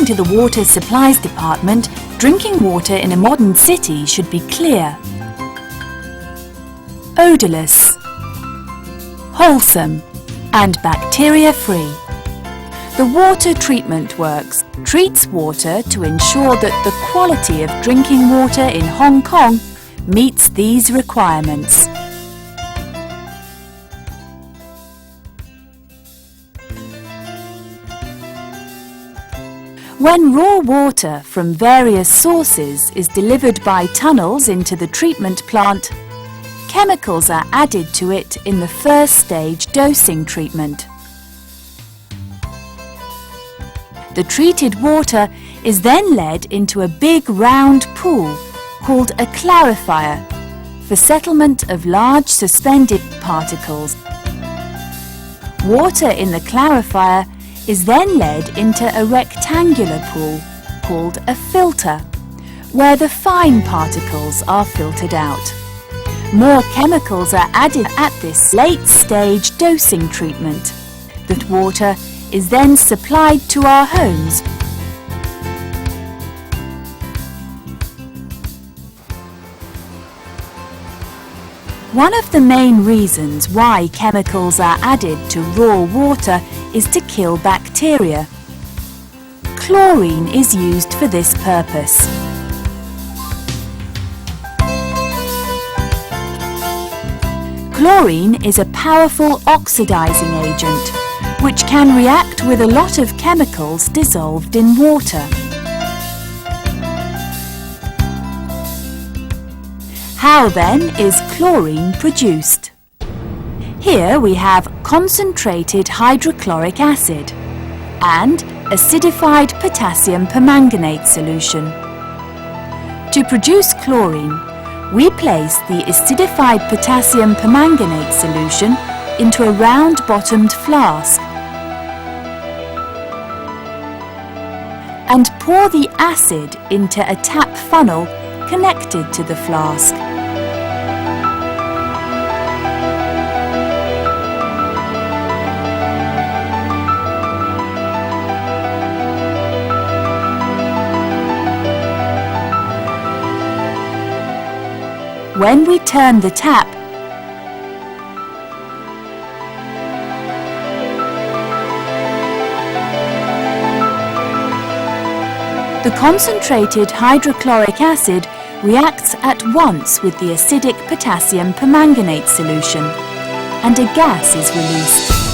According to the Water Supplies Department, drinking water in a modern city should be clear, odourless, wholesome, and bacteria-free. The Water Treatment Works treats water to ensure that the quality of drinking water in Hong Kong meets these requirements. When raw water from various sources is delivered by tunnels into the treatment plant, chemicals are added to it in the first stage dosing treatment. The treated water is then led into a big round pool called a clarifier for settlement of large suspended particles. Water in the clarifier is then led into a rectangular pool called a filter, where the fine particles are filtered out. More chemicals are added at this late stage dosing treatment. That water is then supplied to our homes. One of the main reasons why chemicals are added to raw water is to kill bacteria. Chlorine is used for this purpose. Chlorine is a powerful oxidizing agent which can react with a lot of chemicals dissolved in water. How then is chlorine produced? Here we have concentrated hydrochloric acid and acidified potassium permanganate solution. To produce chlorine, we place the acidified potassium permanganate solution into a round-bottomed flask and pour the acid into a tap funnel connected to the flask. When we turn the tap, the concentrated hydrochloric acid reacts at once with the acidic potassium permanganate solution, and a gas is released.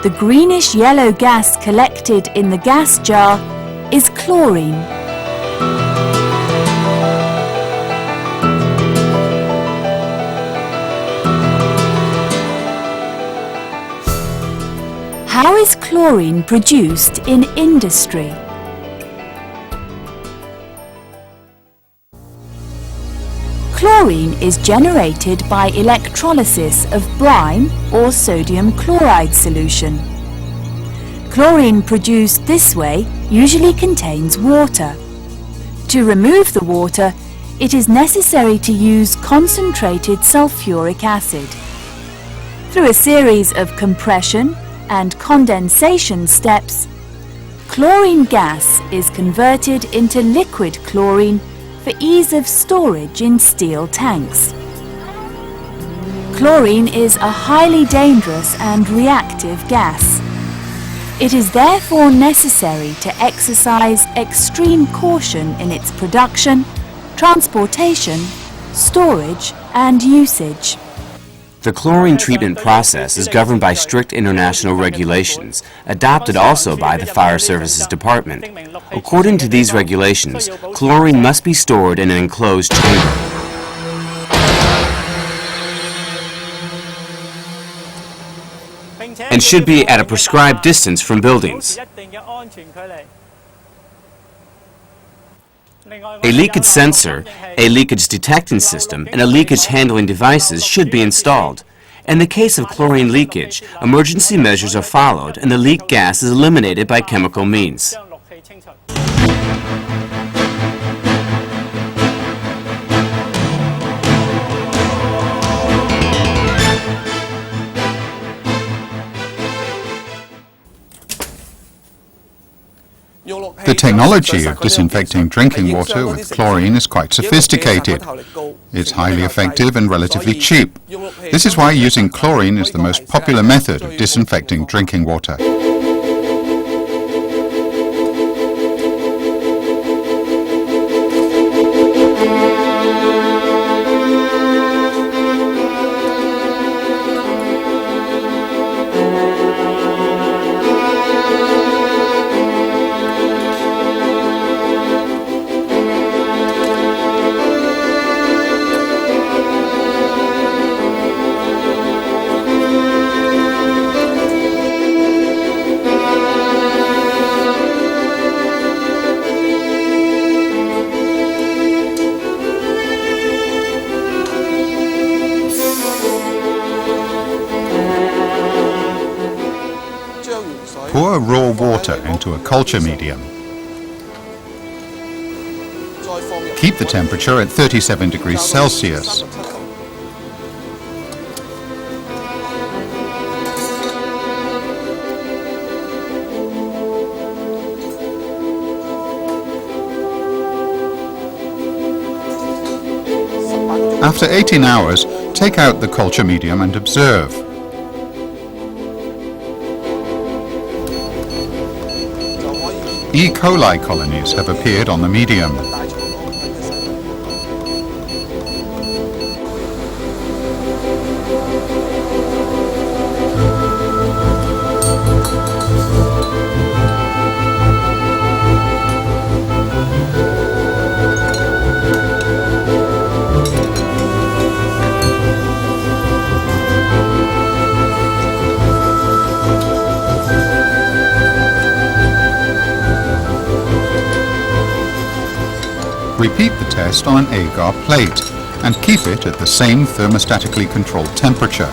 The greenish-yellow gas collected in the gas jar is chlorine. How is chlorine produced in industry? Chlorine is generated by electrolysis of brine or sodium chloride solution. Chlorine produced this way usually contains water. To remove the water, it is necessary to use concentrated sulfuric acid. Through a series of compression and condensation steps, chlorine gas is converted into liquid chlorine for ease of storage in steel tanks. Chlorine is a highly dangerous and reactive gas. It is therefore necessary to exercise extreme caution in its production, transportation, storage and usage. The chlorine treatment process is governed by strict international regulations, adopted also by the Fire Services Department. According to these regulations, chlorine must be stored in an enclosed chamber. And should be at a prescribed distance from buildings. A leakage sensor, a leakage detecting system, and a leakage handling devices should be installed. In the case of chlorine leakage, emergency measures are followed and the leaked gas is eliminated by chemical means. The technology of disinfecting drinking water with chlorine is quite sophisticated. It's highly effective and relatively cheap. This is why using chlorine is the most popular method of disinfecting drinking water. Pour raw water into a culture medium. Keep the temperature at 37 degrees Celsius. After 18 hours, take out the culture medium and observe. E. coli colonies have appeared on the medium. Repeat the test on an agar plate and keep it at the same thermostatically controlled temperature.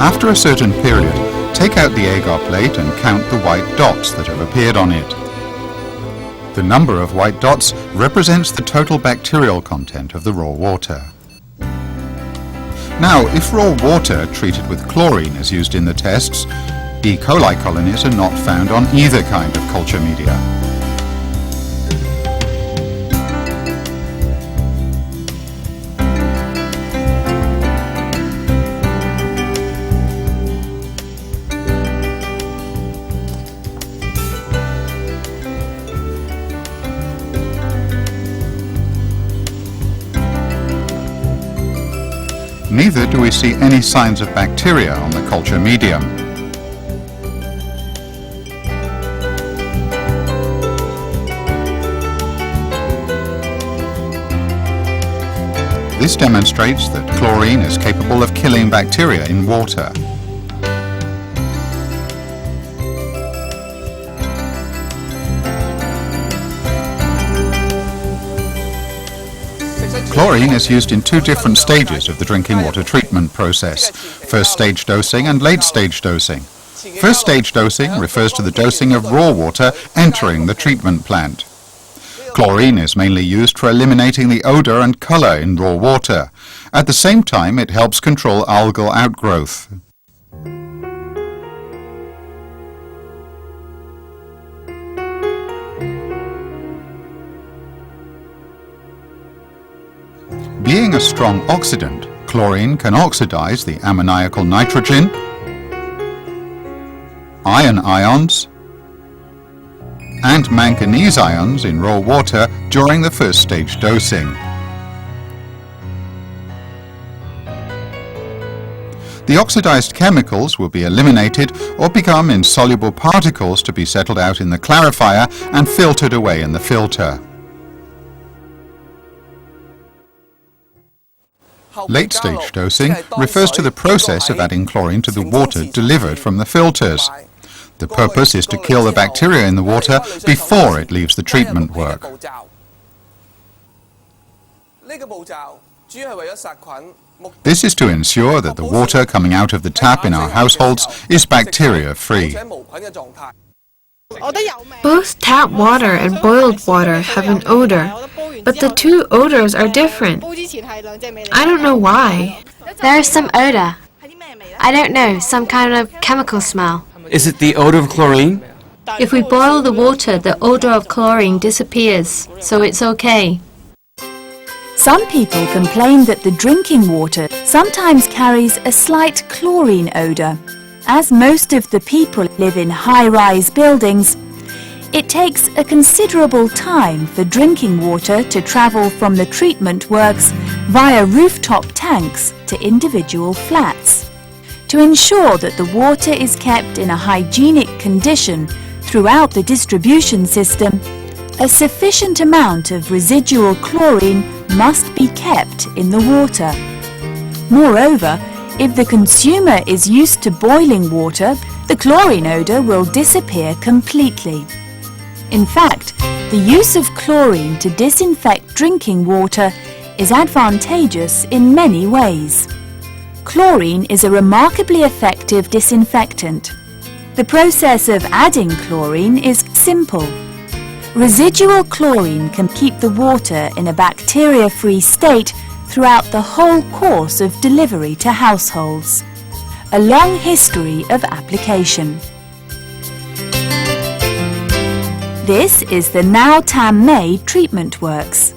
After a certain period, take out the agar plate and count the white dots that have appeared on it. The number of white dots represents the total bacterial content of the raw water. Now, if raw water treated with chlorine is used in the tests, E. coli colonies are not found on either kind of culture media. Neither do we see any signs of bacteria on the culture medium. This demonstrates that chlorine is capable of killing bacteria in water. Chlorine is used in two different stages of the drinking water treatment process, first stage dosing and late stage dosing. First stage dosing refers to the dosing of raw water entering the treatment plant. Chlorine is mainly used for eliminating the odor and color in raw water. At the same time, it helps control algal outgrowth. Being a strong oxidant, chlorine can oxidize the ammoniacal nitrogen, iron ions, and manganese ions in raw water during the first stage dosing. The oxidized chemicals will be eliminated or become insoluble particles to be settled out in the clarifier and filtered away in the filter. Late-stage dosing refers to the process of adding chlorine to the water delivered from the filters. The purpose is to kill the bacteria in the water before it leaves the treatment work. This is to ensure that the water coming out of the tap in our households is bacteria-free. Both tap water and boiled water have an odor, but the two odors are different. I don't know why. There is some odor. I don't know, some kind of chemical smell. Is it the odor of chlorine? If we boil the water, the odor of chlorine disappears, so it's okay. Some people complain that the drinking water sometimes carries a slight chlorine odour. As most of the people live in high-rise buildings, it takes a considerable time for drinking water to travel from the treatment works via rooftop tanks to individual flats. To ensure that the water is kept in a hygienic condition throughout the distribution system, a sufficient amount of residual chlorine must be kept in the water. Moreover, if the consumer is used to boiling water, the chlorine odour will disappear completely. In fact, the use of chlorine to disinfect drinking water is advantageous in many ways. Chlorine is a remarkably effective disinfectant. The process of adding chlorine is simple. Residual chlorine can keep the water in a bacteria-free state throughout the whole course of delivery to households. A long history of application. This is the Ngau Tam Mei treatment works.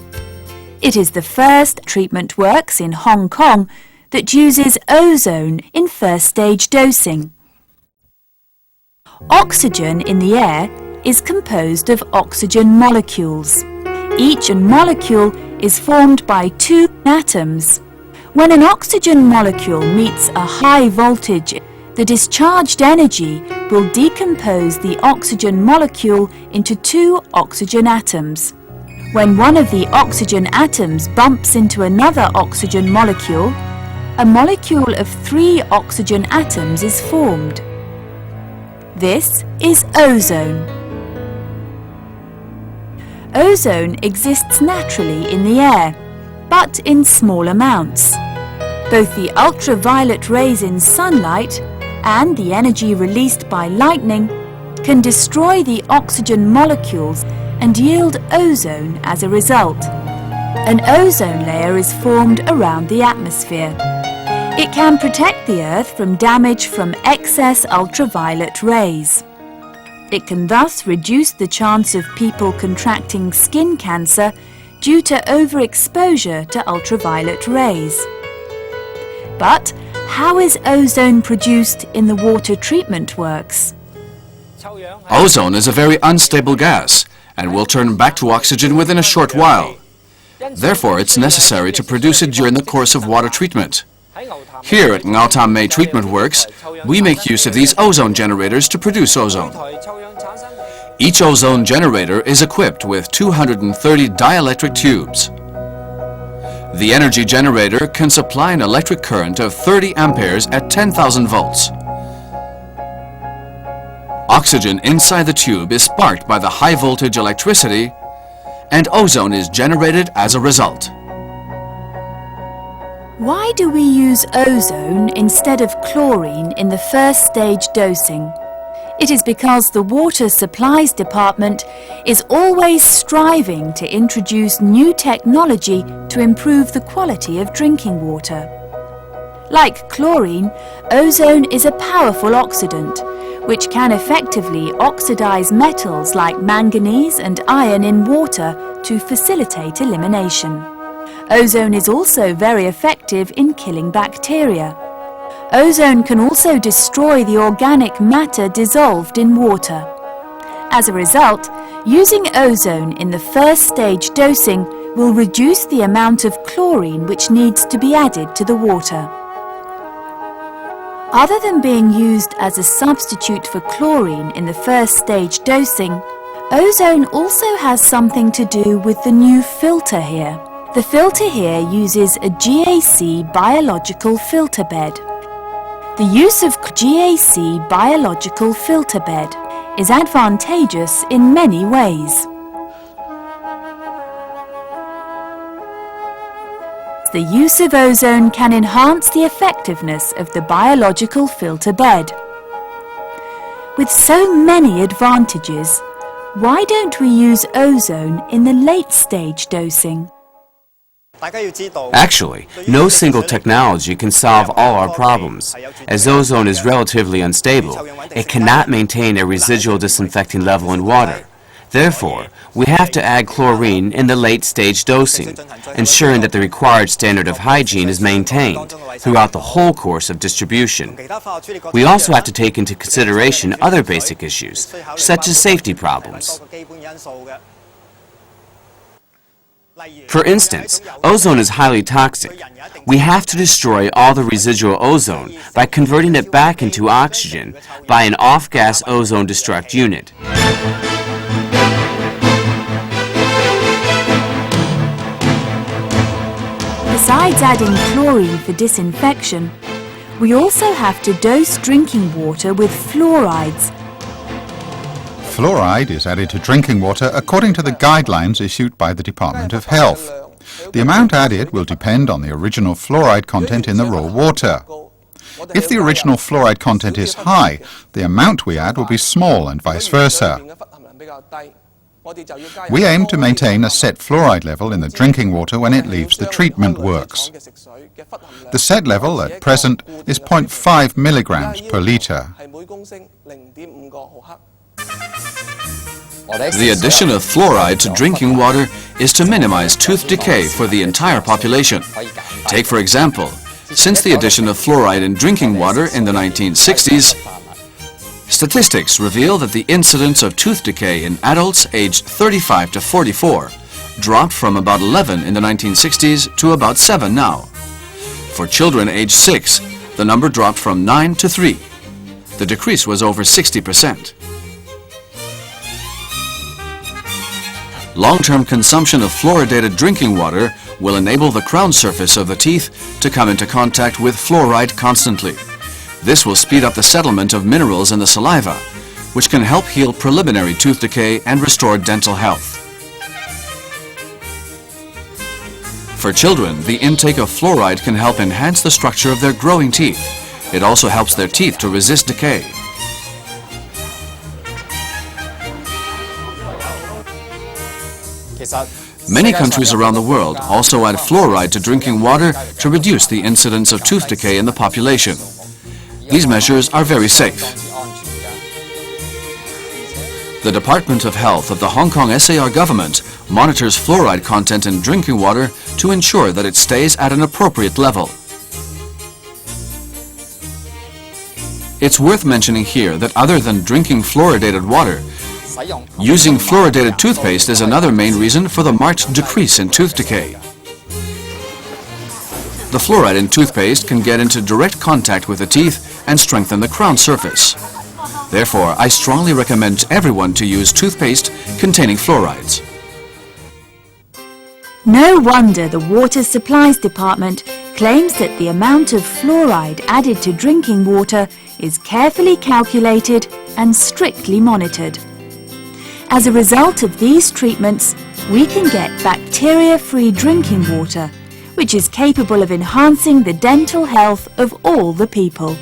It is the first treatment works in Hong Kong that uses ozone in first stage dosing. Oxygen in the air is composed of oxygen molecules. Each molecule is formed by two atoms. When an oxygen molecule meets a high voltage, the discharged energy will decompose the oxygen molecule into two oxygen atoms. When one of the oxygen atoms bumps into another oxygen molecule, a molecule of three oxygen atoms is formed. This is ozone. Ozone exists naturally in the air, but in small amounts. Both the ultraviolet rays in sunlight and the energy released by lightning can destroy the oxygen molecules and yield ozone as a result. An ozone layer is formed around the atmosphere. It can protect the Earth from damage from excess ultraviolet rays. It can thus reduce the chance of people contracting skin cancer due to overexposure to ultraviolet rays. But how is ozone produced in the water treatment works? Ozone is a very unstable gas and will turn back to oxygen within a short while. Therefore, it's necessary to produce it during the course of water treatment. Here at Ngau Tam Mei Treatment Works, we make use of these ozone generators to produce ozone. Each ozone generator is equipped with 230 dielectric tubes. The energy generator can supply an electric current of 30 amperes at 10,000 volts. Oxygen inside the tube is sparked by the high voltage electricity, and ozone is generated as a result. Why do we use ozone instead of chlorine in the first stage dosing? It is because the Water Supplies Department is always striving to introduce new technology to improve the quality of drinking water. Like chlorine, ozone is a powerful oxidant, which can effectively oxidize metals like manganese and iron in water to facilitate elimination. Ozone is also very effective in killing bacteria. Ozone can also destroy the organic matter dissolved in water. As a result, using ozone in the first stage dosing will reduce the amount of chlorine which needs to be added to the water. Other than being used as a substitute for chlorine in the first stage dosing, ozone also has something to do with the new filter here. The filter here uses a GAC biological filter bed. The use of GAC biological filter bed is advantageous in many ways. The use of ozone can enhance the effectiveness of the biological filter bed. With so many advantages, why don't we use ozone in the late-stage dosing? Actually, no single technology can solve all our problems. As ozone is relatively unstable, it cannot maintain a residual disinfecting level in water. Therefore, we have to add chlorine in the late-stage dosing, ensuring that the required standard of hygiene is maintained throughout the whole course of distribution. We also have to take into consideration other basic issues, such as safety problems. For instance, ozone is highly toxic. We have to destroy all the residual ozone by converting it back into oxygen by an off-gas ozone destruct unit. Besides adding chlorine for disinfection, we also have to dose drinking water with fluorides. Fluoride is added to drinking water according to the guidelines issued by the Department of Health. The amount added will depend on the original fluoride content in the raw water. If the original fluoride content is high, the amount we add will be small and vice versa. We aim to maintain a set fluoride level in the drinking water when it leaves the treatment works. The set level at present is 0.5 milligrams per litre. The addition of fluoride to drinking water is to minimize tooth decay for the entire population. Take, for example, since the addition of fluoride in drinking water in the 1960s, statistics reveal that the incidence of tooth decay in adults aged 35 to 44 dropped from about 11 in the 1960s to about 7 now. For children aged 6, the number dropped from 9 to 3. The decrease was over 60%. Long-term consumption of fluoridated drinking water will enable the crown surface of the teeth to come into contact with fluoride constantly. This will speed up the settlement of minerals in the saliva, which can help heal preliminary tooth decay and restore dental health. For children, the intake of fluoride can help enhance the structure of their growing teeth. It also helps their teeth to resist decay. Many countries around the world also add fluoride to drinking water to reduce the incidence of tooth decay in the population. These measures are very safe. The Department of Health of the Hong Kong SAR government monitors fluoride content in drinking water to ensure that it stays at an appropriate level. It's worth mentioning here that other than drinking fluoridated water, using fluoridated toothpaste is another main reason for the marked decrease in tooth decay. The fluoride in toothpaste can get into direct contact with the teeth and strengthen the crown surface. Therefore, I strongly recommend everyone to use toothpaste containing fluorides. No wonder the Water Supplies Department claims that the amount of fluoride added to drinking water is carefully calculated and strictly monitored. As a result of these treatments, we can get bacteria-free drinking water, which is capable of enhancing the dental health of all the people.